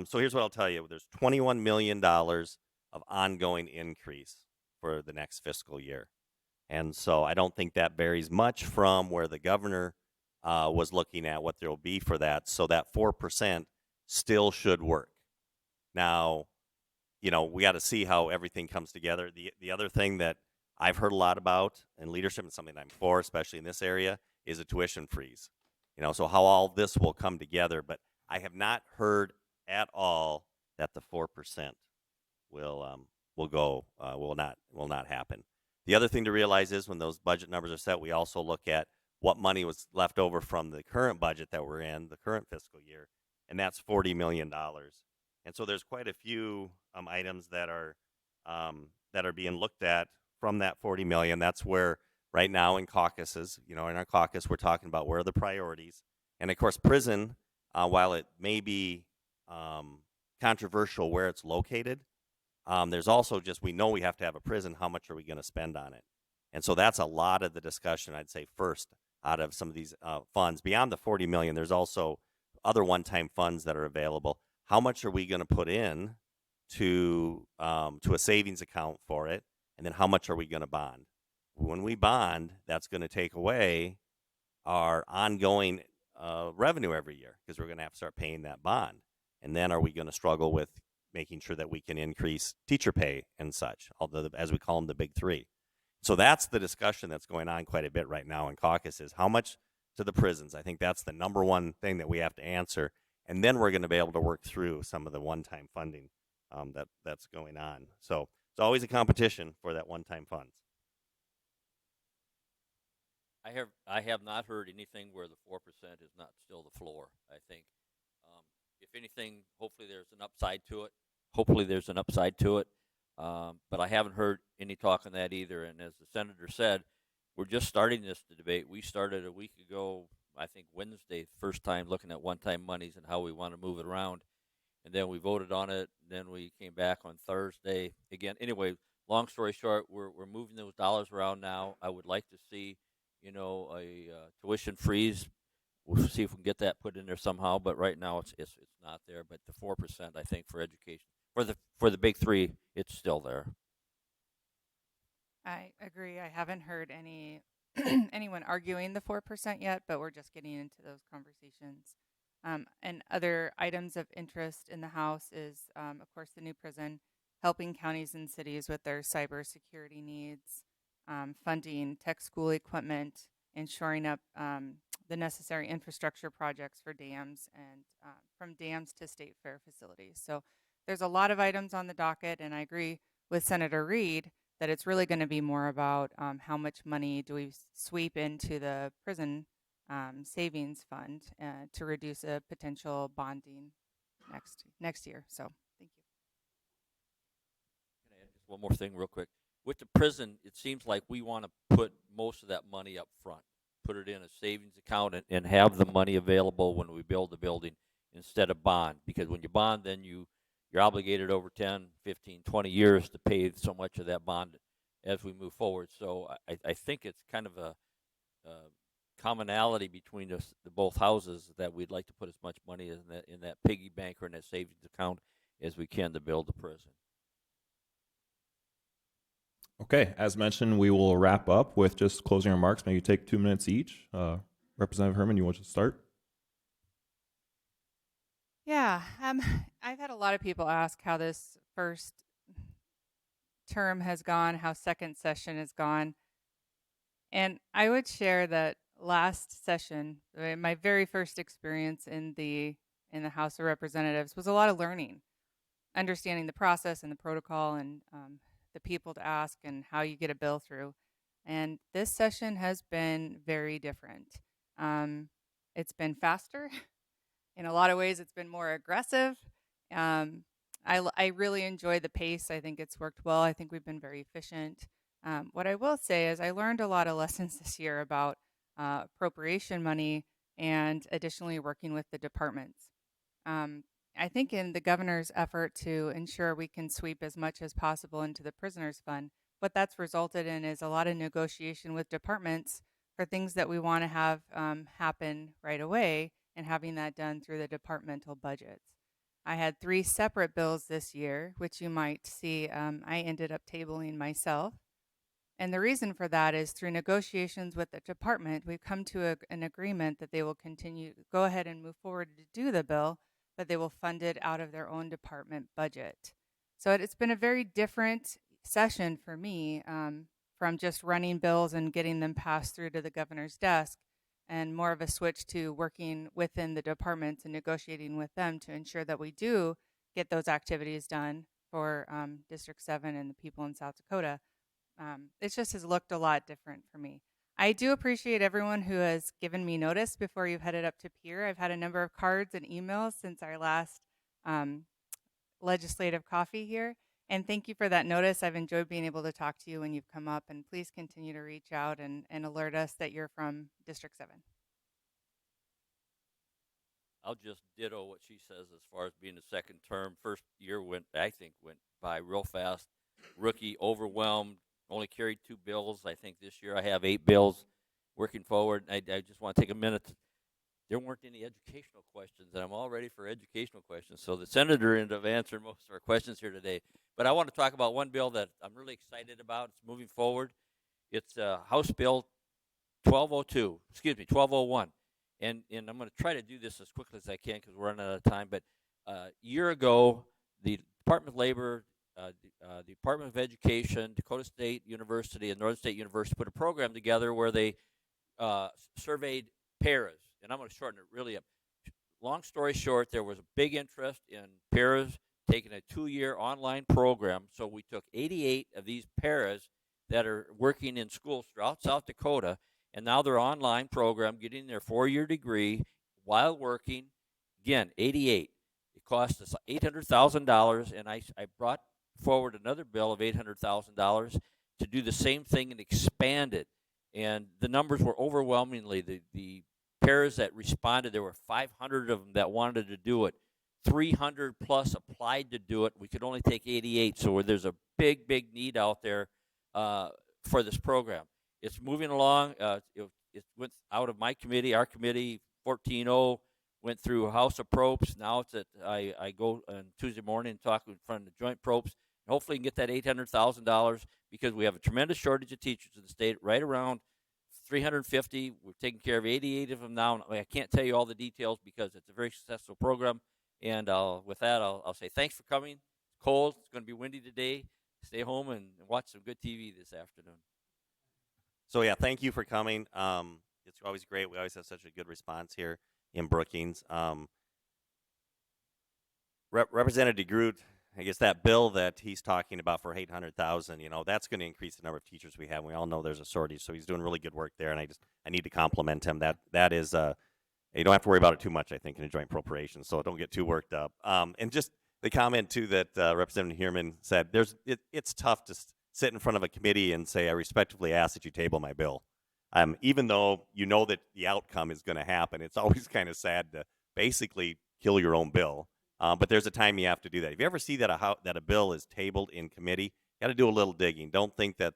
So here's what I'll tell you. There's $21 million of ongoing increase for the next fiscal year. And so I don't think that varies much from where the governor was looking at what there will be for that. So that 4% still should work. Now, we got to see how everything comes together. The other thing that I've heard a lot about in leadership and something I'm for, especially in this area, is a tuition freeze. So how all this will come together. But I have not heard at all that the 4% will not happen. The other thing to realize is when those budget numbers are set, we also look at what money was left over from the current budget that we're in, the current fiscal year, and that's $40 million. And so there's quite a few items that are being looked at from that $40 million. That's where right now in caucuses, in our caucus, we're talking about where are the priorities. And of course, prison, while it may be controversial where it's located, there's also we know we have to have a prison. How much are we going to spend on it? And so that's a lot of the discussion, I'd say, first out of some of these funds. Beyond the $40 million, there's also other one-time funds that are available. How much are we going to put in to a savings account for it? And then how much are we going to bond? When we bond, that's going to take away our ongoing revenue every year because we're going to have to start paying that bond. And then are we going to struggle with making sure that we can increase teacher pay and such, as we call them, the big three? So that's the discussion that's going on quite a bit right now in caucuses. How much to the prisons? I think that's the number one thing that we have to answer. And then we're going to be able to work through some of the one-time funding that's going on. So it's always a competition for that one-time funds. I have not heard anything where the 4% is not still the floor. I think, if anything, hopefully there's an upside to it. But I haven't heard any talk on that either. And as the senator said, we're just starting this debate. We started a week ago, I think Wednesday, first time looking at one-time monies and how we want to move it around. And then we voted on it. Then we came back on Thursday again. Anyway, long story short, we're moving those dollars around now. I would like to see, a tuition freeze. We'll see if we can get that put in there somehow. But right now it's not there. But the 4%, I think, for education, for the big three, it's still there. I agree. I haven't heard anyone arguing the 4% yet, but we're just getting into those conversations. And other items of interest in the House is, of course, the new prison, helping counties and cities with their cybersecurity needs, funding tech school equipment, and shoring up the necessary infrastructure projects for dams and from dams to state fair facilities. So there's a lot of items on the docket, and I agree with Senator Reed that it's really going to be more about how much money do we sweep into the prison savings fund to reduce a potential bonding next year. So thank you. Can I add just one more thing real quick? With the prison, it seems like we want to put most of that money up front, put it in a savings account and have the money available when we build the building instead of bond. Because when you bond, then you're obligated over 10, 15, 20 years to pay so much of that bond as we move forward. So I think it's kind of a commonality between the both houses that we'd like to put as much money in that piggy bank or in that savings account as we can to build the prison. Okay, as mentioned, we will wrap up with just closing remarks. Maybe take 2 minutes each. Representative Herman, you want to start? Yeah, I've had a lot of people ask how this first term has gone, how second session has gone. And I would share that last session, my very first experience in the House of Representatives was a lot of learning, understanding the process and the protocol and the people to ask and how you get a bill through. And this session has been very different. It's been faster. In a lot of ways, it's been more aggressive. I really enjoy the pace. I think it's worked well. I think we've been very efficient. What I will say is I learned a lot of lessons this year about appropriation money and additionally working with the departments. I think in the governor's effort to ensure we can sweep as much as possible into the prisoners fund, what that's resulted in is a lot of negotiation with departments for things that we want to have happen right away and having that done through the departmental budgets. I had 3 separate bills this year, which you might see I ended up tabling myself. And the reason for that is through negotiations with the department, we've come to an agreement that they will continue, go ahead and move forward to do the bill, but they will fund it out of their own department budget. So it's been a very different session for me from just running bills and getting them passed through to the governor's desk, and more of a switch to working within the departments and negotiating with them to ensure that we do get those activities done for District 7 and the people in South Dakota. It just has looked a lot different for me. I do appreciate everyone who has given me notice before you've headed up to Pier. I've had a number of cards and emails since our last legislative coffee here. And thank you for that notice. I've enjoyed being able to talk to you when you've come up. And please continue to reach out and alert us that you're from District 7. I'll just ditto what she says as far as being the second term. First year went by real fast. Rookie, overwhelmed, only carried 2 bills. I think this year I have 8 bills working forward. I just want to take a minute. There weren't any educational questions, and I'm all ready for educational questions. So the senator ended up answering most of our questions here today. But I want to talk about one bill that I'm really excited about. It's moving forward. It's House Bill 1201. And I'm going to try to do this as quickly as I can because we're running out of time. But a year ago, the Department of Labor, the Department of Education, Dakota State University, and Northern State University put a program together where they surveyed paras. And I'm going to shorten it really up. Long story short, there was a big interest in paras taking a 2-year online program. So we took 88 of these paras that are working in schools throughout South Dakota, and now they're online program, getting their 4-year degree while working. Again, 88. It cost us $800,000, and I brought forward another bill of $800,000 to do the same thing and expand it. And the numbers were overwhelmingly the paras that responded. There were 500 of them that wanted to do it. 300 plus applied to do it. We could only take 88, so there's a big need out there for this program. It's moving along. It went out of my committee. Our committee, 14-0, went through House of Propes. Now it's I go on Tuesday morning and talk in front of the Joint Propes. Hopefully, can get that $800,000 because we have a tremendous shortage of teachers in the state, right around 350. We're taking care of 88 of them now. I can't tell you all the details because it's a very successful program. And with that, I'll say thanks for coming. It's cold. It's going to be windy today. Stay home and watch some good TV this afternoon. So, yeah, thank you for coming. It's always great. We always have such a good response here in Brookings. Representative DeGroot, I guess that bill that he's talking about for $800,000, that's going to increase the number of teachers we have. We all know there's a shortage, so he's doing really good work there, and I need to compliment him. That is you don't have to worry about it too much, I think, in a joint appropriation, so don't get too worked up. And just the comment, too, that Representative Heerman said, it's tough to sit in front of a committee and say, I respectfully ask that you table my bill. Even though you know that the outcome is going to happen, it's always kind of sad to basically kill your own bill. But there's a time you have to do that. If you ever see that a bill is tabled in committee, you got to do a little digging. Don't think that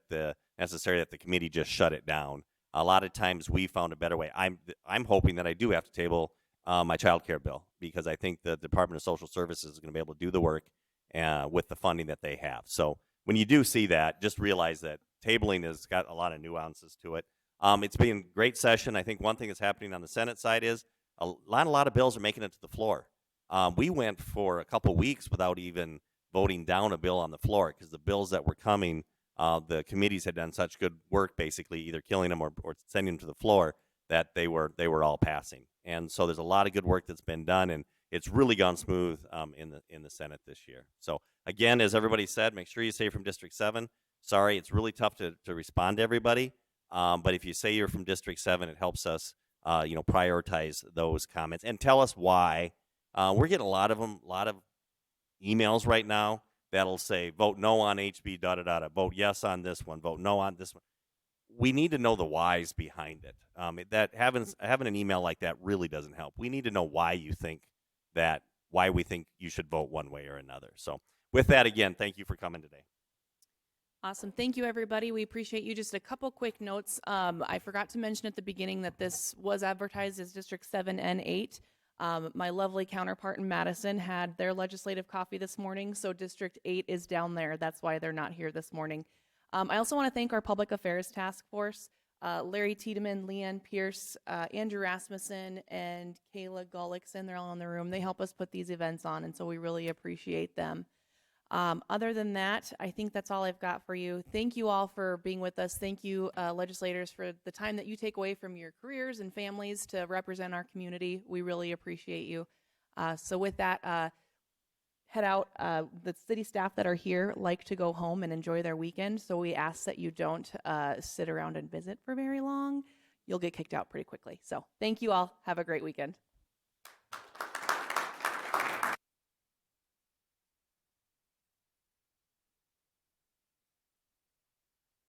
necessarily that the committee just shut it down. A lot of times we found a better way. I'm hoping that I do have to table my child care bill because I think the Department of Social Services is going to be able to do the work with the funding that they have. So when you do see that, just realize that tabling has got a lot of nuances to it. It's been a great session. I think one thing that's happening on the Senate side is a lot of bills are making it to the floor. We went for a couple weeks without even voting down a bill on the floor, because the bills that were coming, the committees had done such good work, basically either killing them or sending them to the floor, that they were all passing. And so there's a lot of good work that's been done, and it's really gone smooth in the Senate this year. So again, as everybody said, make sure you say from District 7. Sorry, it's really tough to respond to everybody, but if you say you're from District 7, it helps us prioritize those comments and tell us why. We're getting a lot of emails right now that'll say vote no on HB vote yes on this one, vote no on this one. We need to know the whys behind it. That having an email like that really doesn't help. We need to know why we think you should vote one way or another. So with that, again, thank you for coming today. Awesome. Thank you, everybody. We appreciate you. Just a couple quick notes. I forgot to mention at the beginning that this was advertised as District 7 and 8. My lovely counterpart in Madison had their legislative coffee this morning, so District 8 is down there. That's why they're not here this morning. I also want to thank our Public Affairs Task Force, Larry Tidemann, Leanne Pierce, Andrew Rasmussen, and Kayla Gullickson. They're all in the room. They help us put these events on, and so we really appreciate them. Other than that, I think that's all I've got for you. Thank you all for being with us. Thank you, legislators, for the time that you take away from your careers and families to represent our community. We really appreciate you. So with that, head out. The city staff that are here like to go home and enjoy their weekend, so we ask that you don't sit around and visit for very long. You'll get kicked out pretty quickly. So thank you all. Have a great weekend.